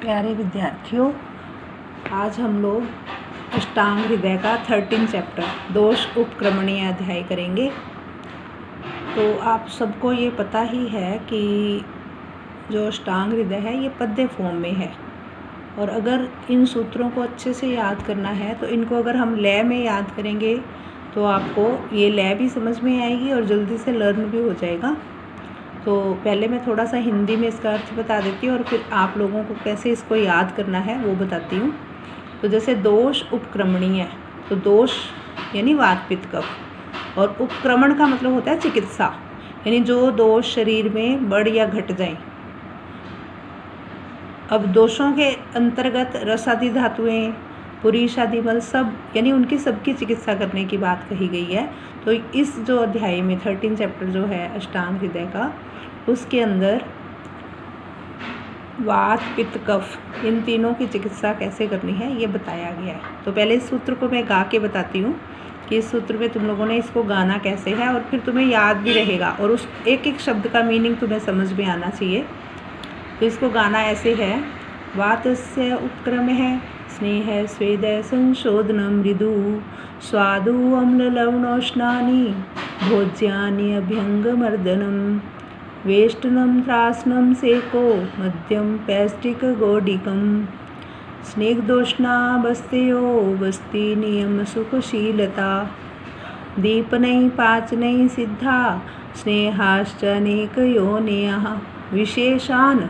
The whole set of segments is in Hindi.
प्यारे विद्यार्थियों, आज हम लोग अष्टांग हृदय का 13 चैप्टर दोष उपक्रमणीय अध्याय करेंगे। तो आप सबको ये पता ही है कि जो अष्टांग हृदय है ये पद्य फॉर्म में है, और अगर इन सूत्रों को अच्छे से याद करना है तो इनको अगर हम लय में याद करेंगे तो आपको ये लय भी समझ में आएगी और जल्दी से लर्न भी हो जाएगा। तो पहले मैं थोड़ा सा हिंदी में इसका अर्थ बता देती हूँ और फिर आप लोगों को कैसे इसको याद करना है वो बताती हूँ। तो जैसे दोष उपक्रमणीय है, तो दोष यानी वात पित्त कफ, और उपक्रमण का मतलब होता है चिकित्सा, यानी जो दोष शरीर में बढ़ या घट जाए। अब दोषों के अंतर्गत रस आदि धातुएँ, पुरीश आदि मल सब, यानी उनकी सबकी चिकित्सा करने की बात कही गई है। तो इस जो अध्याय में 13 चैप्टर जो है अष्टांग हृदय का, उसके अंदर वात पित्त कफ इन तीनों की चिकित्सा कैसे करनी है ये बताया गया है। तो पहले इस सूत्र को मैं गा के बताती हूँ कि इस सूत्र में तुम लोगों ने इसको गाना कैसे है, और फिर तुम्हें याद भी रहेगा और उस एक एक शब्द का मीनिंग तुम्हें समझ में आना चाहिए। तो इसको गाना ऐसे है। वातस्य उपक्रम है स्नेह स्वेद संशोधनम मृदु स्वादु अम्ल लवणोष्णानि भोज्यानि अभ्यंगमर्दनम वेष्टनम त्रासनम सेको मध्यम पैष्टिकगोडिकम स्निग्धोष्णाबस्त्यो बस्ति नियम सुखशीलता दीपनै पाचनै सिद्धा स्नेहाश्च अनेक योनयः विशेषान्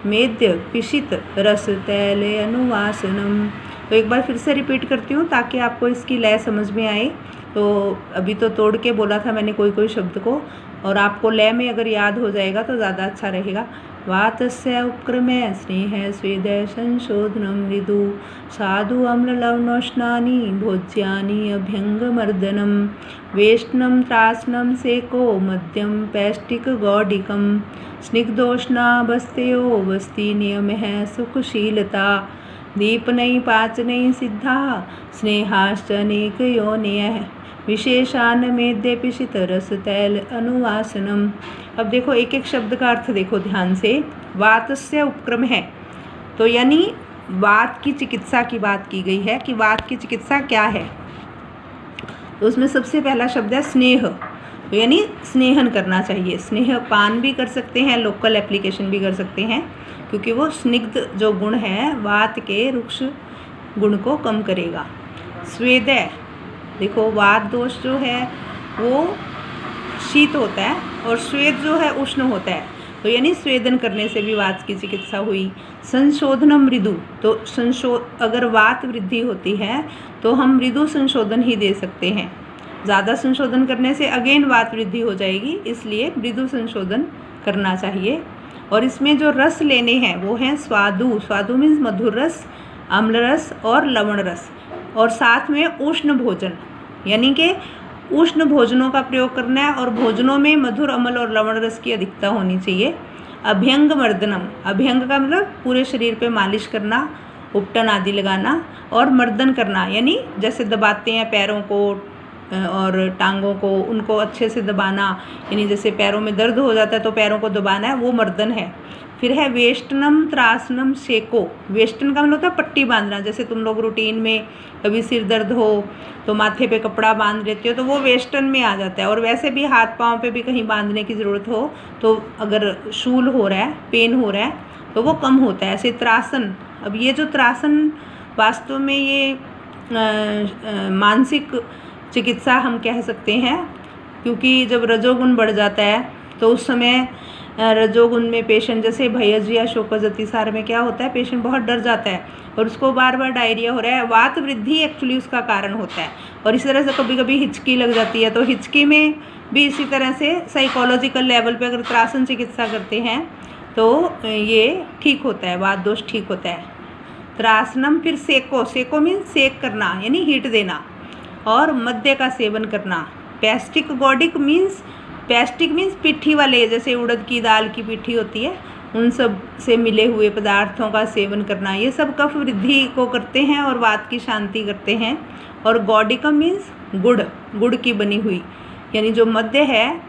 मेद्य पिशित रस तैल अनुवासनम। तो एक बार फिर से रिपीट करती हूँ ताकि आपको इसकी लय समझ में आए। तो अभी तो तोड़ के बोला था मैंने कोई शब्द को, और आपको लय में अगर याद हो जाएगा तो ज़्यादा अच्छा रहेगा। वातस्य उपक्रमे स्नेह स्वेद संशोधनम मृदु साधु अम्ल लवणोष्णानि भोज्यानि अभ्यंगमर्दनम वेष्टनम त्रासनम सेको मध्यम पैष्टिकगौडिकम स्निग्धोष्णाबस्त्यो बस्ति नियमः सुखशीलता दीपनै पाचनै सिद्धा स्नेहाश्च अनेक योनयः विशेषान मेद्य पिशित रस तैल अनुवासनम। अब देखो एक एक शब्द का अर्थ देखो ध्यान से। वातस्य उपक्रम है, तो यानी वात की चिकित्सा की बात की गई है कि वात की चिकित्सा क्या है। तो उसमें सबसे पहला शब्द है स्नेह, तो यानी स्नेहन करना चाहिए। स्नेह पान भी कर सकते हैं, लोकल एप्लीकेशन भी कर सकते हैं, क्योंकि वो स्निग्ध जो गुण है वात के रुक्ष गुण को कम करेगा। स्वेदय, देखो वात दोष जो है वो शीत होता है और स्वेद जो है उष्ण होता है, तो यानी स्वेदन करने से भी वात की चिकित्सा हुई। संशोधनम मृदु, तो अगर वात वृद्धि होती है तो हम मृदु संशोधन ही दे सकते हैं। ज़्यादा संशोधन करने से अगेन वात वृद्धि हो जाएगी, इसलिए मृदु संशोधन करना चाहिए। और इसमें जो रस लेने हैं वो हैं स्वादु, स्वादु मीन्स मधुर रस, अम्ल रस और लवण रस, और साथ में उष्ण भोजन, यानी कि उष्ण भोजनों का प्रयोग करना है, और भोजनों में मधुर अम्ल और लवण रस की अधिकता होनी चाहिए। अभ्यंग मर्दनम, अभ्यंग का मतलब पूरे शरीर पे मालिश करना, उपटन आदि लगाना, और मर्दन करना यानी जैसे दबाते हैं पैरों को और टांगों को, उनको अच्छे से दबाना, यानी जैसे पैरों में दर्द हो जाता है तो पैरों को दबाना है, वो मर्दन है। फिर है वेष्टनम त्रासनम सेको, वेष्टन का मतलब होता है पट्टी बांधना। जैसे तुम लोग रूटीन में कभी सिर दर्द हो तो माथे पे कपड़ा बांध लेते हो, तो वो वेष्टन में आ जाता है। और वैसे भी हाथ पाँव पे भी कहीं बांधने की ज़रूरत हो तो अगर शूल हो रहा है, पेन हो रहा है, तो वो कम होता है। ऐसे त्रासन, अब ये जो त्रासन वास्तव में ये मानसिक चिकित्सा हम कह सकते हैं, क्योंकि जब रजोगुण बढ़ जाता है तो उस समय रजोगुण में पेशेंट, जैसे भयज या शोकज अतिसार में क्या होता है, पेशेंट बहुत डर जाता है और उसको बार बार डायरिया हो रहा है। वात वृद्धि एक्चुअली उसका कारण होता है। और इस तरह से कभी कभी हिचकी लग जाती है, तो हिचकी में भी इसी तरह से साइकोलॉजिकल लेवल पे अगर त्रासन चिकित्सा करते हैं तो ये ठीक होता है, वात दोष ठीक होता है। त्रासनम, फिर सेको, सेको मीन्स सेक करना यानी हीट देना, और मद्य का सेवन करना। पैस्टिक गौडिक मीन्स, पैस्टिक मीन्स पिट्ठी वाले, जैसे उड़द की दाल की पिट्ठी होती है, उन सब से मिले हुए पदार्थों का सेवन करना। ये सब कफ वृद्धि को करते हैं और वात की शांति करते हैं। और गौडिकम मीन्स गुड़, गुड़ की बनी हुई, यानी जो मद्य है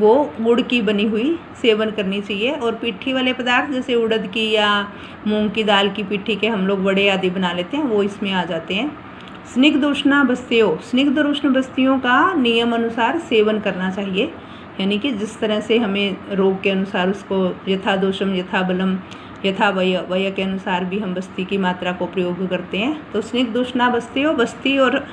वो गुड़ की बनी हुई सेवन करनी चाहिए। और पिट्ठी वाले पदार्थ जैसे उड़द की या मूंग की दाल की पिट्ठी के हम लोग वड़े आदि बना लेते हैं, वो इसमें आ जाते हैं। स्निग्ध उष्णा बस्तियों, स्निग्ध और उष्ण बस्तियों का नियम अनुसार सेवन करना चाहिए, यानी कि जिस तरह से हमें रोग के अनुसार उसको यथा दोषम यथा बलम यथा वय के अनुसार भी हम बस्ती की मात्रा को प्रयोग करते हैं। तो स्निग्ध उष्णा बस्तियों, बस्ती और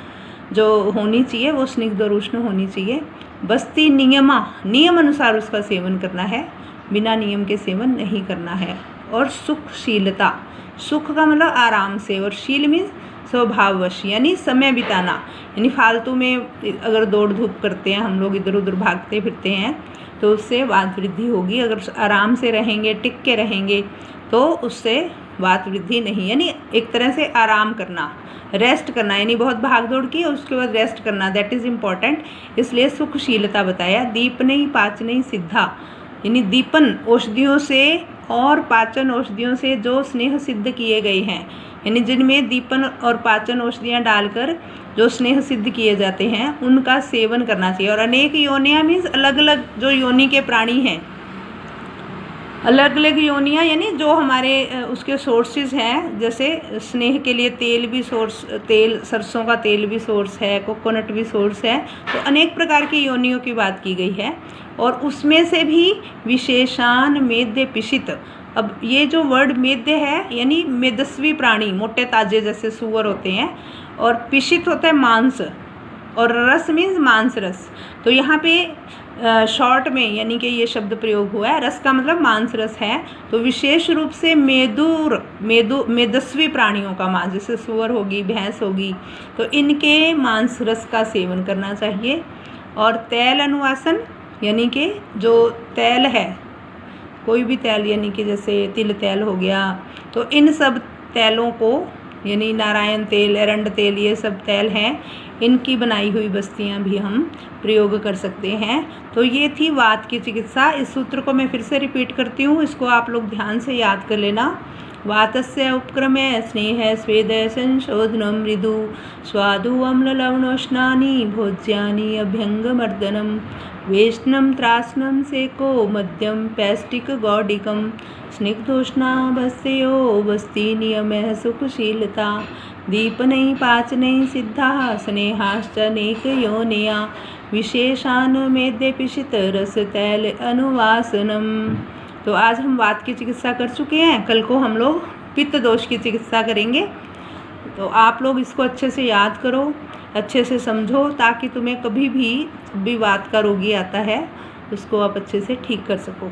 जो होनी चाहिए वो स्निग्ध और उष्ण होनी चाहिए। बस्ती नियम अनुसार उसका सेवन करना है, बिना नियम के सेवन नहीं करना है। और सुखशीलता, सुख का मतलब आराम से, और शील मीन्स स्वभाववश, यानी समय बिताना, यानी फालतू में अगर दौड़ धूप करते हैं हम लोग, इधर उधर भागते फिरते हैं, तो उससे वात वृद्धि होगी। अगर आराम से रहेंगे, टिक के रहेंगे, तो उससे वात वृद्धि नहीं, यानी एक तरह से आराम करना, रेस्ट करना, यानी बहुत भाग दौड़ की और उसके बाद रेस्ट करना, दैट इज़ इम्पॉर्टेंट। इसलिए सुखशीलता बताया। दीपनई पाचनई सिद्धा, यानी दीपन औषधियों से और पाचन औषधियों से जो स्नेह सिद्ध किए गए हैं, यानी जिनमें दीपन और पाचन औषधियाँ डालकर जो स्नेह सिद्ध किए जाते हैं, उनका सेवन करना चाहिए। और अनेक योनियाँ मीन्स अलग अलग जो योनि के प्राणी हैं, अलग अलग योनियाँ, यानी जो हमारे उसके सोर्सेज हैं। जैसे स्नेह के लिए तेल भी सोर्स, तेल सरसों का तेल भी सोर्स है, कोकोनट भी सोर्स है। तो अनेक प्रकार की योनियों की बात की गई है, और उसमें से भी विशेषान मेद्य पिशित। अब ये जो वर्ड मेद्य है, यानी मेदस्वी प्राणी, मोटे ताजे जैसे सुअर होते हैं, और पिशित होता है मांस, और रस मीन्स मांस रस। तो यहाँ पे शॉर्ट में यानी कि ये शब्द प्रयोग हुआ है, रस का मतलब मांस रस है। तो विशेष रूप से मेदस्वी प्राणियों का मांस, जैसे सुअर होगी, भैंस होगी, तो इनके मांस रस का सेवन करना चाहिए। और तैल अनुवासन, यानी कि जो तैल है, कोई भी तेल, यानी कि जैसे तिल तेल हो गया, तो इन सब तेलों को, यानी नारायण तेल, एरंड तेल, ये सब तेल हैं, इनकी बनाई हुई बस्तियां भी हम प्रयोग कर सकते हैं। तो ये थी वात की चिकित्सा। इस सूत्र को मैं फिर से रिपीट करती हूँ, इसको आप लोग ध्यान से याद कर लेना। वातस्य उपक्रमे स्नेह स्वेद संशोधनम मृदु स्वादु अम्ल लवणोष्णानि भोज्यानि अभ्यंगमर्दनम वेष्णम त्रासनम सेको मध्यम पैष्टिक गौडिकम स्निग्धोष्णा बस्त्यो बस्ती नियमः सुखशीलता दीपनैः पाचनैः सिद्धाः स्नेहाश्चनेक योनया विशेषान मेद्य पिशित रस तैल अनुवासनम। तो आज हम वात की चिकित्सा कर चुके हैं, कल को हम लोग पित्त दोष की चिकित्सा करेंगे। तो आप लोग इसको अच्छे से याद करो, अच्छे से समझो, ताकि तुम्हें कभी भी वात का रोगी आता है उसको आप अच्छे से ठीक कर सको।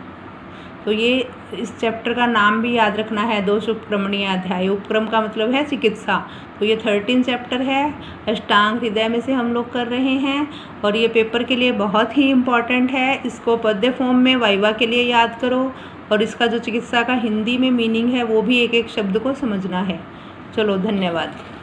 तो ये इस चैप्टर का नाम भी याद रखना है, दोष उपक्रमणीय अध्याय। उपक्रम का मतलब है चिकित्सा। तो ये 13 चैप्टर है, अष्टांग हृदय में से हम लोग कर रहे हैं, और ये पेपर के लिए बहुत ही इम्पॉर्टेंट है। इसको पद्य फॉर्म में वाइवा के लिए याद करो, और इसका जो चिकित्सा का हिंदी में मीनिंग है वो भी एक एक शब्द को समझना है। चलो, धन्यवाद।